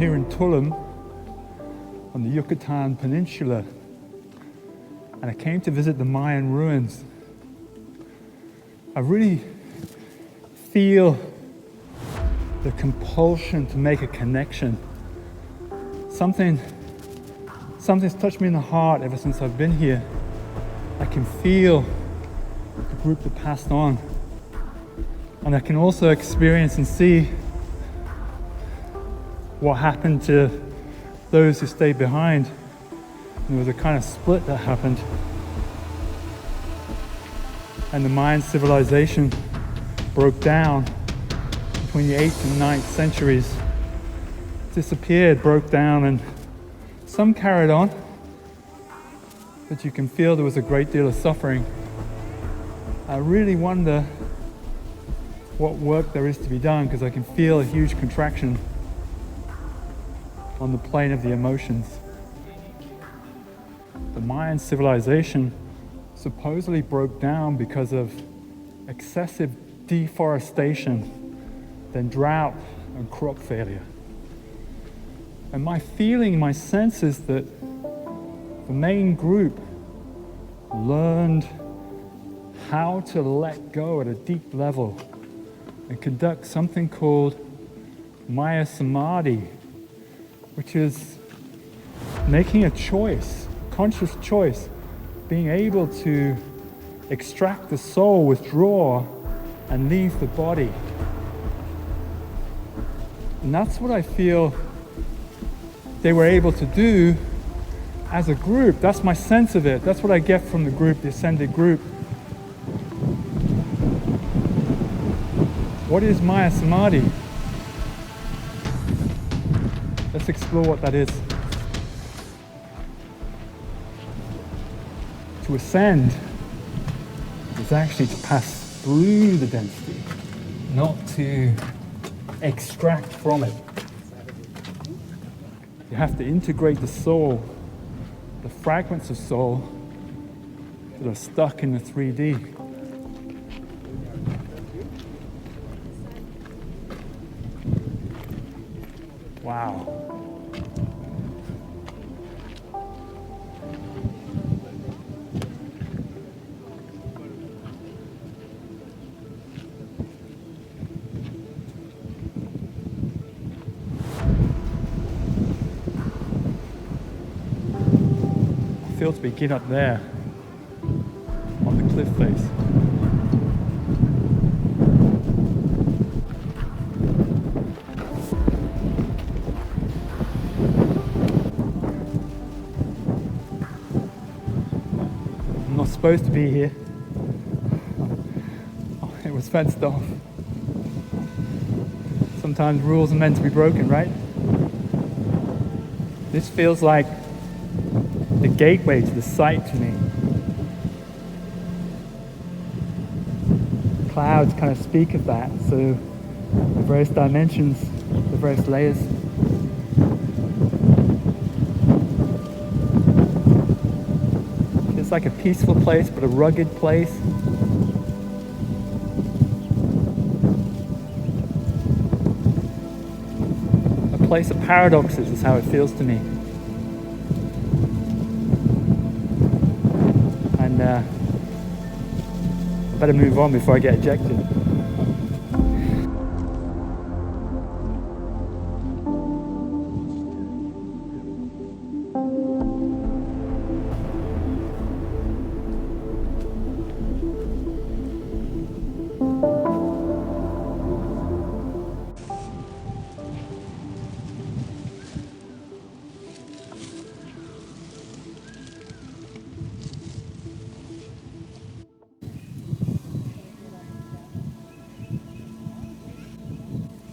here in Tulum on the Yucatan Peninsula, and I came to visit the Mayan ruins. I really feel the compulsion to make a connection. Something's touched me in the heart ever since I've been here. I can feel the group that passed on, and I can also experience and see what happened to those who stayed behind. There was a kind of split that happened, and the Mayan civilization broke down between the 8th and 9th centuries, disappeared, broke down, and some carried on, but you can feel there was a great deal of suffering. I really wonder what work there is to be done, because I can feel a huge contraction on the plane of the emotions. The Mayan civilization supposedly broke down because of excessive deforestation, then drought and crop failure. And my feeling, my sense is that the main group learned how to let go at a deep level and conduct something called Maya Samadi, which is making a choice, conscious choice, being able to extract the soul, withdraw, and leave the body. And that's what I feel they were able to do as a group. That's my sense of it. That's what I get from the group, the ascended group. What is Maya Samadi? Let's explore what that is. To ascend is actually to pass through the density, not to extract from it. You have to integrate the soul, the fragments of soul that are stuck in the 3D. Wow. I feel to begin up there on the cliff face. I'm not supposed to be here. It was fenced off. Sometimes rules are meant to be broken, right? This feels like the gateway to the site to me. Clouds kind of speak of that, so the various dimensions, the various layers. It's like a peaceful place, but a rugged place. A place of paradoxes is how it feels to me. I better move on before I get ejected.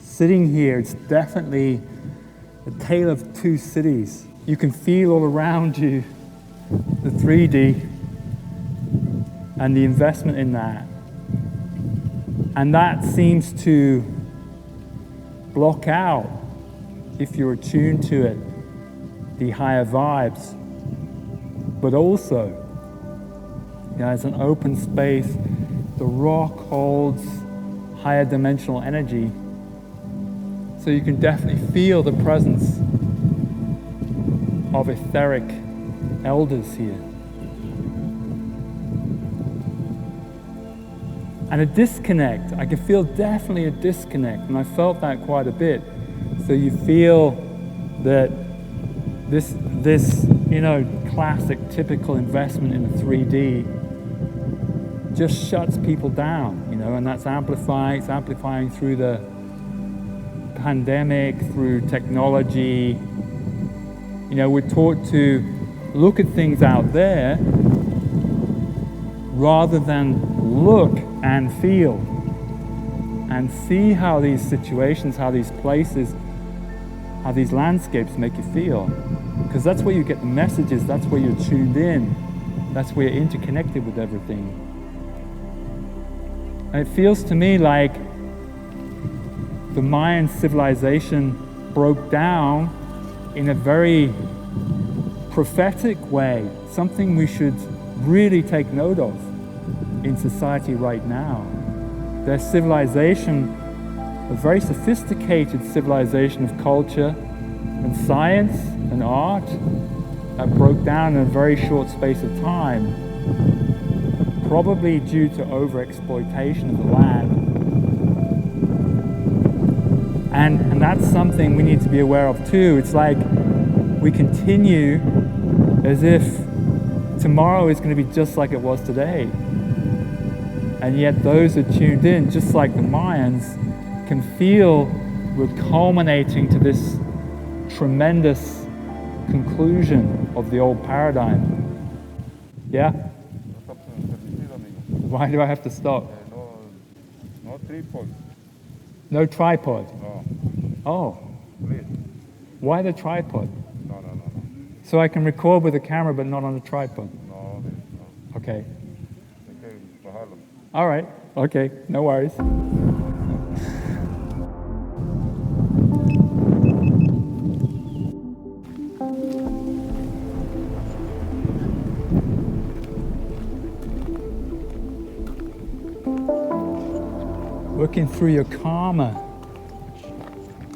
Sitting here, it's definitely a tale of two cities. You can feel all around you the 3D and the investment in that. And that seems to block out, if you're attuned to it, the higher vibes. But also, as an open space, the rock holds higher dimensional energy. So you can definitely feel the presence of etheric elders here. And a disconnect, I can feel definitely a disconnect, and I felt that quite a bit. So you feel that this classic, typical investment in the 3D just shuts people down, and that's amplifying. It's amplifying through the pandemic, through technology. We're taught to look at things out there rather than look and feel and see how these situations, how these places, how these landscapes make you feel. Because that's where you get the messages, that's where you're tuned in, that's where you're interconnected with everything. And it feels to me like the Mayan civilization broke down in a very prophetic way, something we should really take note of in society right now. Their civilization, a very sophisticated civilization of culture and science and art, that broke down in a very short space of time, probably due to overexploitation of the land. And that's something we need to be aware of too. It's like we continue as if tomorrow is going to be just like it was today. And yet those who are tuned in, just like the Mayans, can feel we're culminating to this tremendous conclusion of the old paradigm. Yeah? Why do I have to stop? No tripod. No tripod? No. Oh. Please. Why the tripod? No. So I can record with a camera but not on a tripod? No. Okay. Okay, bájalo. All right. Okay. No worries. Working through your karma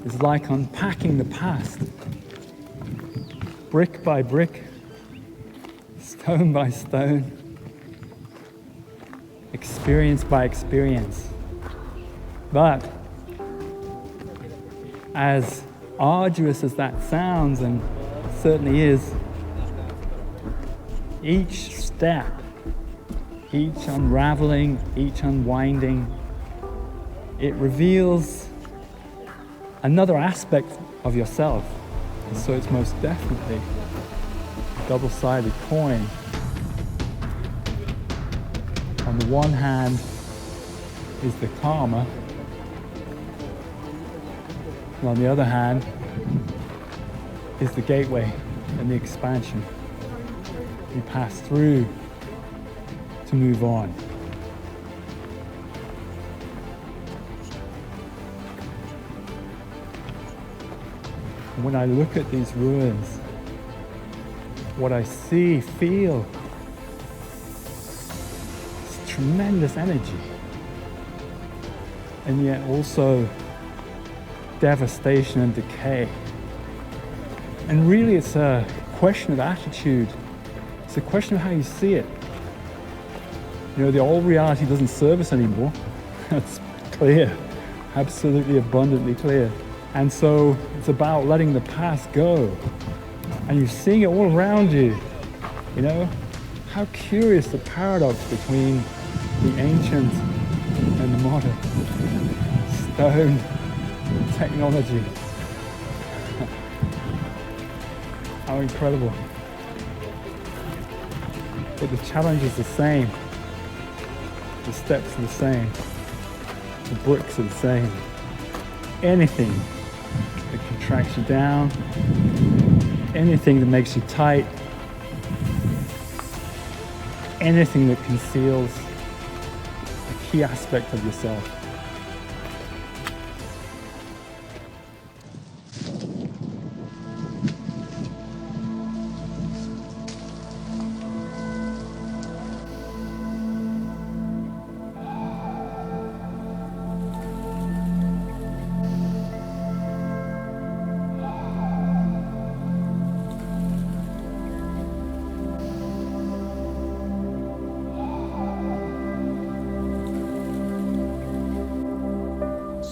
is like unpacking the past, brick by brick, stone by stone, experience by experience. But as arduous as that sounds, and certainly is, each step, each unraveling, each unwinding, it reveals another aspect of yourself. And so it's most definitely a double-sided coin. On the one hand is the karma, and on the other hand is the gateway and the expansion you pass through to move on. When I look at these ruins, what I see, feel, is tremendous energy, and yet also devastation and decay. And really it's a question of attitude. It's a question of how you see it. The old reality doesn't serve us anymore. That's clear, absolutely abundantly clear. And so it's about letting the past go. And you're seeing it all around you. How curious the paradox between the ancient and the modern. Stone technology. How incredible. But the challenge is the same. The steps are the same. The bricks are the same. Anything that contracts you down, anything that makes you tight, anything that conceals a key aspect of yourself.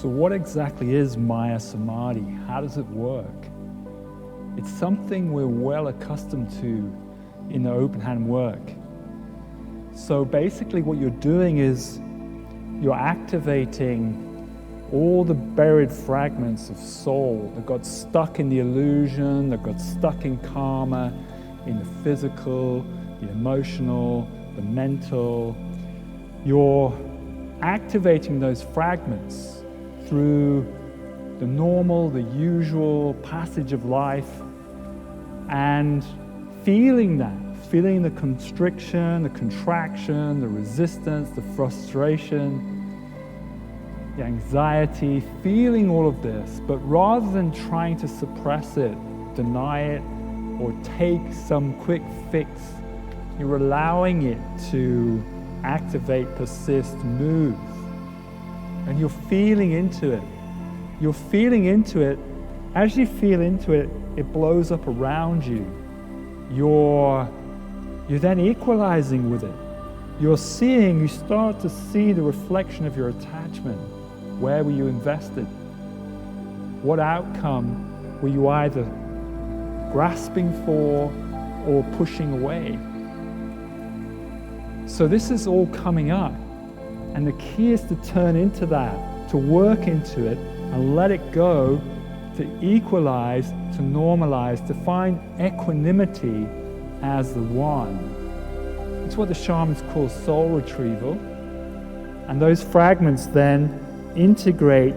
So what exactly is Maya Samadhi? How does it work? It's something we're well accustomed to in the Openhand work. So basically what you're doing is you're activating all the buried fragments of soul that got stuck in the illusion, that got stuck in karma, in the physical, the emotional, the mental. You're activating those fragments through the normal, the usual passage of life, and feeling that, feeling the constriction, the contraction, the resistance, the frustration, the anxiety, feeling all of this, but rather than trying to suppress it, deny it, or take some quick fix, you're allowing it to activate, persist, move. And you're feeling into it. You're feeling into it. As you feel into it, it blows up around you. You're then equalizing with it. You start to see the reflection of your attachment. Where were you invested? What outcome were you either grasping for or pushing away? So this is all coming up. And the key is to turn into that, to work into it and let it go, to equalize, to normalize, to find equanimity as the one. It's what the shamans call soul retrieval. And those fragments then integrate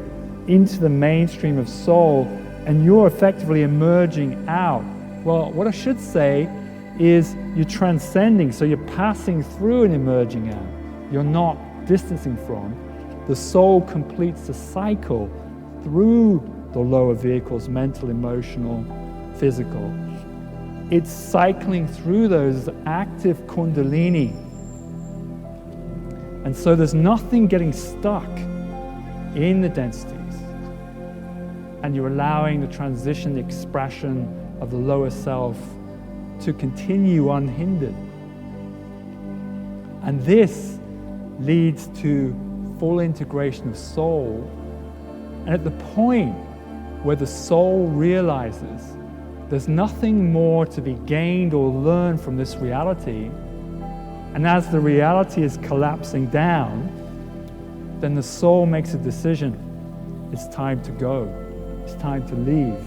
into the mainstream of soul, and you're effectively emerging out. Well, what I should say is you're transcending, so you're passing through and emerging out. You're not distancing from. The soul completes the cycle through the lower vehicles, mental, emotional, physical. It's cycling through those active kundalini. And so there's nothing getting stuck in the densities. And you're allowing the transition, the expression of the lower self to continue unhindered. And this leads to full integration of soul. And at the point where the soul realizes there's nothing more to be gained or learned from this reality, and as the reality is collapsing down, then the soul makes a decision. It's time to go. It's time to leave.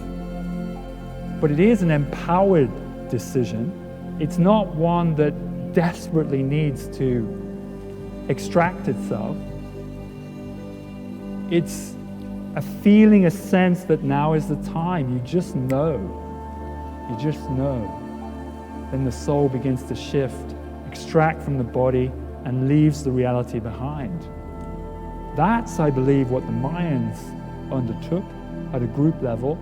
But it is an empowered decision. It's not one that desperately needs to extract itself. It's a feeling, a sense that now is the time. You just know. You just know. Then the soul begins to shift, extract from the body, and leaves the reality behind. That's, I believe, what the Mayans undertook at a group level,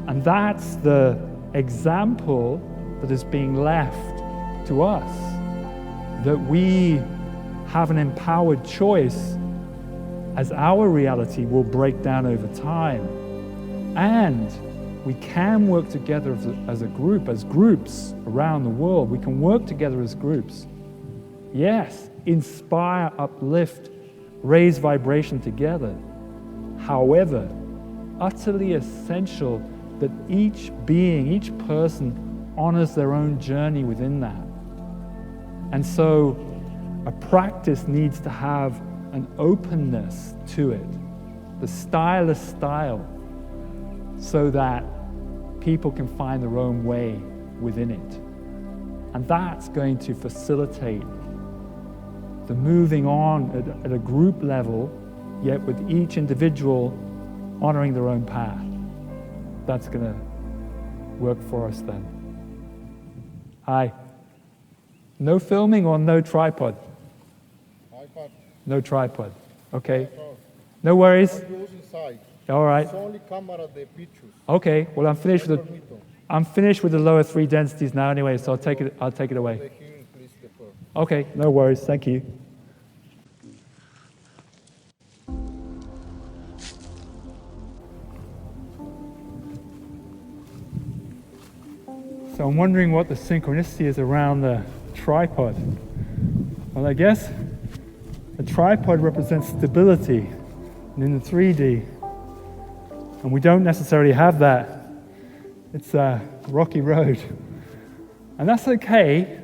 and that's the example that is being left to us, that we have an empowered choice as our reality will break down over time. And we can work together as a group, as groups around the world. We can work together as groups. Yes, inspire, uplift, raise vibration together. However, utterly essential that each being, each person honors their own journey within that. And so a practice needs to have an openness to it, the styleless style, so that people can find their own way within it. And that's going to facilitate the moving on at a group level, yet with each individual honoring their own path. That's going to work for us then. Hi. No filming or no tripod? iPad. No tripod. Okay. No worries. Not use inside. All right. It's only camera, the pictures. Okay. Well, I'm finished with the lower three densities now anyway, so I'll take it away. The hearing, please, the pearl. Okay. No worries. Thank you. So I'm wondering what the synchronicity is around the tripod. Well, I guess the tripod represents stability. And in the 3D, And we don't necessarily have that. It's a rocky road. And that's okay.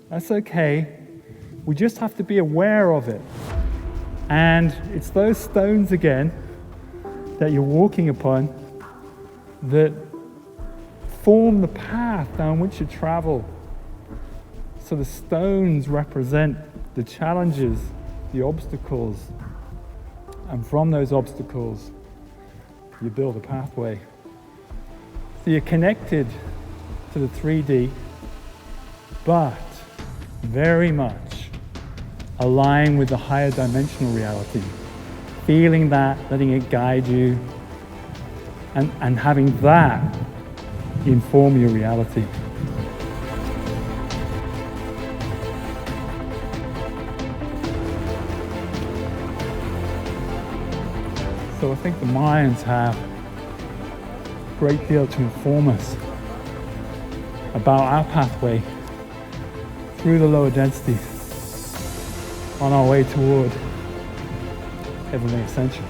That's okay. We just have to be aware of it. And it's those stones again that you're walking upon that form the path down which you travel. So the stones represent the challenges, the obstacles, and from those obstacles, you build a pathway. So you're connected to the 3D, but very much aligned with the higher dimensional reality. Feeling that, letting it guide you, and having that inform your reality. So I think the Mayans have a great deal to inform us about our pathway through the lower densities on our way toward heavenly ascension.